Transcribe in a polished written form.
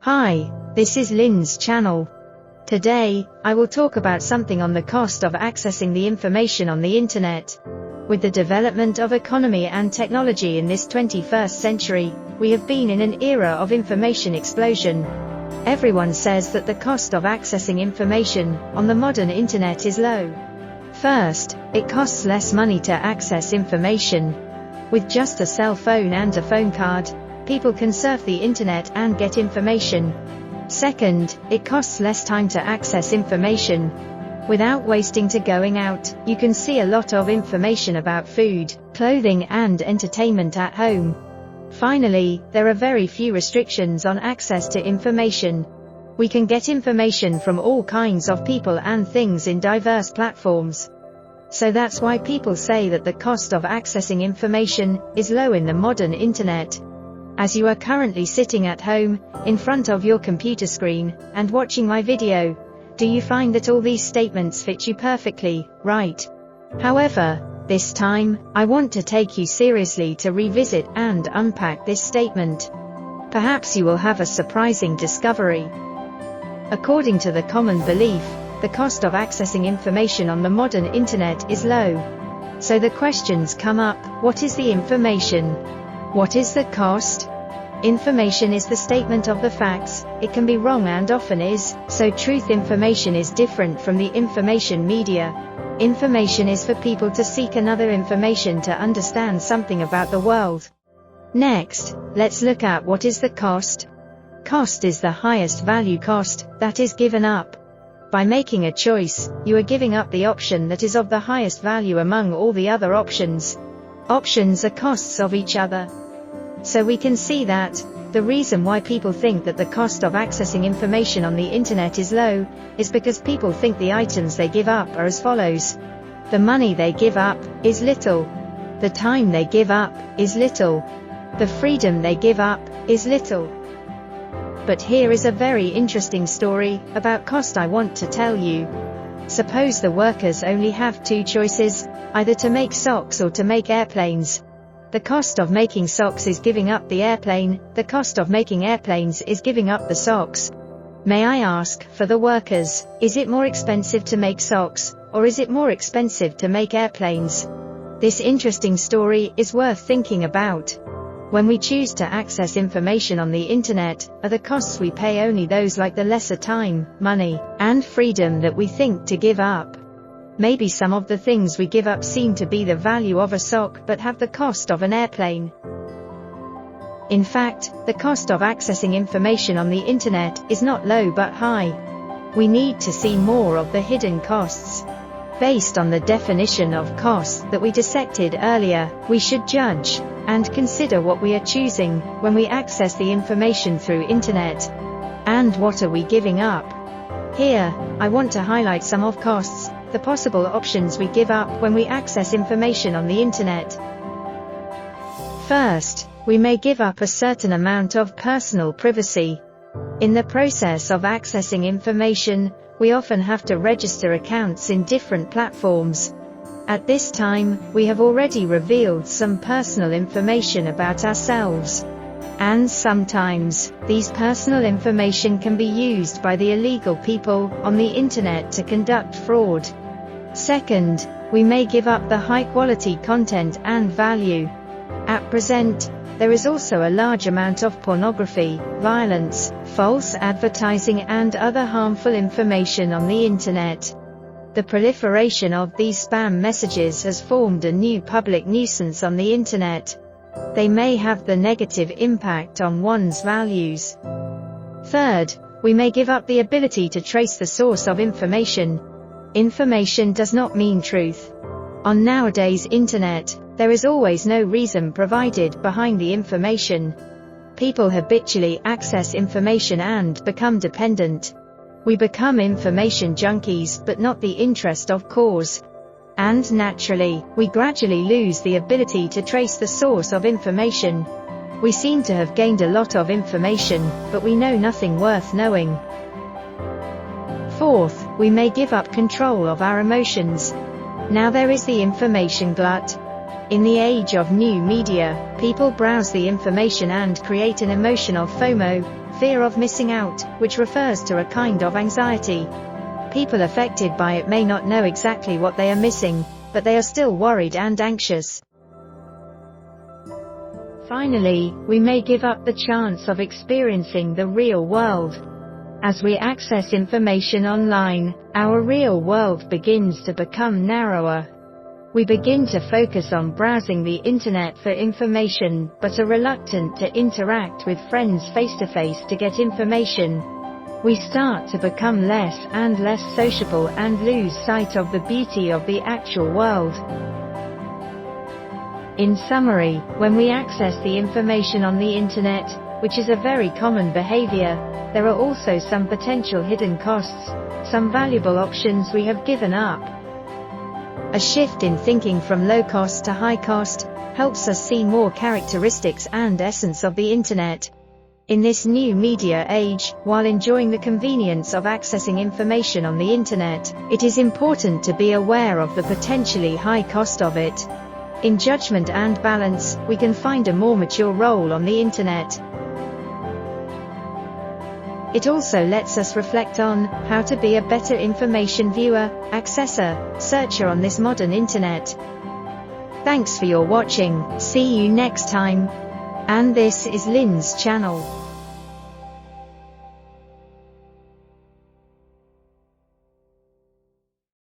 Hi, this is Lynn's channel. Today, I will talk about something on the cost of accessing the information on the internet. With the development of economy and technology in this 21st century, we have been in an era of information explosion. Everyone says that the cost of accessing information on the modern internet is low. First, it costs less money to access information. With just a cell phone and a phone card, people can surf the internet and get information. Second, it costs less time to access information. Without wasting to going out, you can see a lot of information about food, clothing and entertainment at home. Finally, there are very few restrictions on access to information. We can get information from all kinds of people and things in diverse platforms. So that's why people say that the cost of accessing information is low in the modern internet. As you are currently sitting at home, in front of your computer screen, and watching my video, do you find that all these statements fit you perfectly, right? However, this time, I want to take you seriously to revisit and unpack this statement. Perhaps you will have a surprising discovery. According to the common belief, the cost of accessing information on the modern internet is low. So the questions come up: what is the information? What is the cost? Information is the statement of the facts. It can be wrong and often is, so truth information is different from the information media. Information is for people to seek another information to understand something about the world. Next, let's look at what is the cost. Cost is the highest value cost that is given up. By making a choice, you are giving up the option that is of the highest value among all the other options. Options are costs of each other. So we can see that the reason why people think that the cost of accessing information on the internet is low is because people think the items they give up are as follows. The money they give up is little. The time they give up is little. The freedom they give up is little. But here is a very interesting story about cost I want to tell you. Suppose the workers only have two choices, either to make socks or to make airplanes. The cost of making socks is giving up the airplane, the cost of making airplanes is giving up the socks. May I ask, for the workers, is it more expensive to make socks, or is it more expensive to make airplanes? This interesting story is worth thinking about. When we choose to access information on the internet, are the costs we pay only those like the lesser time, money, and freedom that we think to give up? Maybe some of the things we give up seem to be the value of a sock but have the cost of an airplane. In fact, the cost of accessing information on the internet is not low but high. We need to see more of the hidden costs. Based on the definition of costs that we dissected earlier, we should judge and consider what we are choosing when we access the information through internet. And what are we giving up? Here, I want to highlight some of costs, the possible options we give up when we access information on the internet. First, we may give up a certain amount of personal privacy. In the process of accessing information, we often have to register accounts in different platforms. At this time, we have already revealed some personal information about ourselves. And sometimes, these personal information can be used by the illegal people on the internet to conduct fraud. Second, we may give up the high-quality content and value. At present, there is also a large amount of pornography, violence, false advertising and other harmful information on the internet. The proliferation of these spam messages has formed a new public nuisance on the internet. They may have the negative impact on one's values. Third, we may give up the ability to trace the source of information. Information does not mean truth. On nowadays internet, there is always no reason provided behind the information. People habitually access information and become dependent. We become information junkies but not the interest of cause. And naturally, we gradually lose the ability to trace the source of information. We seem to have gained a lot of information, but we know nothing worth knowing. Fourth, we may give up control of our emotions. Now there is the information glut. In the age of new media, people browse the information and create an emotion of FOMO, fear of missing out, which refers to a kind of anxiety. People affected by it may not know exactly what they are missing, but they are still worried and anxious. Finally, we may give up the chance of experiencing the real world. As we access information online, our real world begins to become narrower. We begin to focus on browsing the internet for information, but are reluctant to interact with friends face-to-face to get information. We start to become less and less sociable and lose sight of the beauty of the actual world. In summary, when we access the information on the internet, which is a very common behavior, there are also some potential hidden costs, some valuable options we have given up. A shift in thinking from low cost to high cost helps us see more characteristics and essence of the internet. In this new media age, while enjoying the convenience of accessing information on the internet, it is important to be aware of the potentially high cost of it. In judgment and balance, we can find a more mature role on the internet. It also lets us reflect on how to be a better information viewer, accessor, searcher on this modern internet. Thanks for your watching, see you next time. And this is Lynn's channel.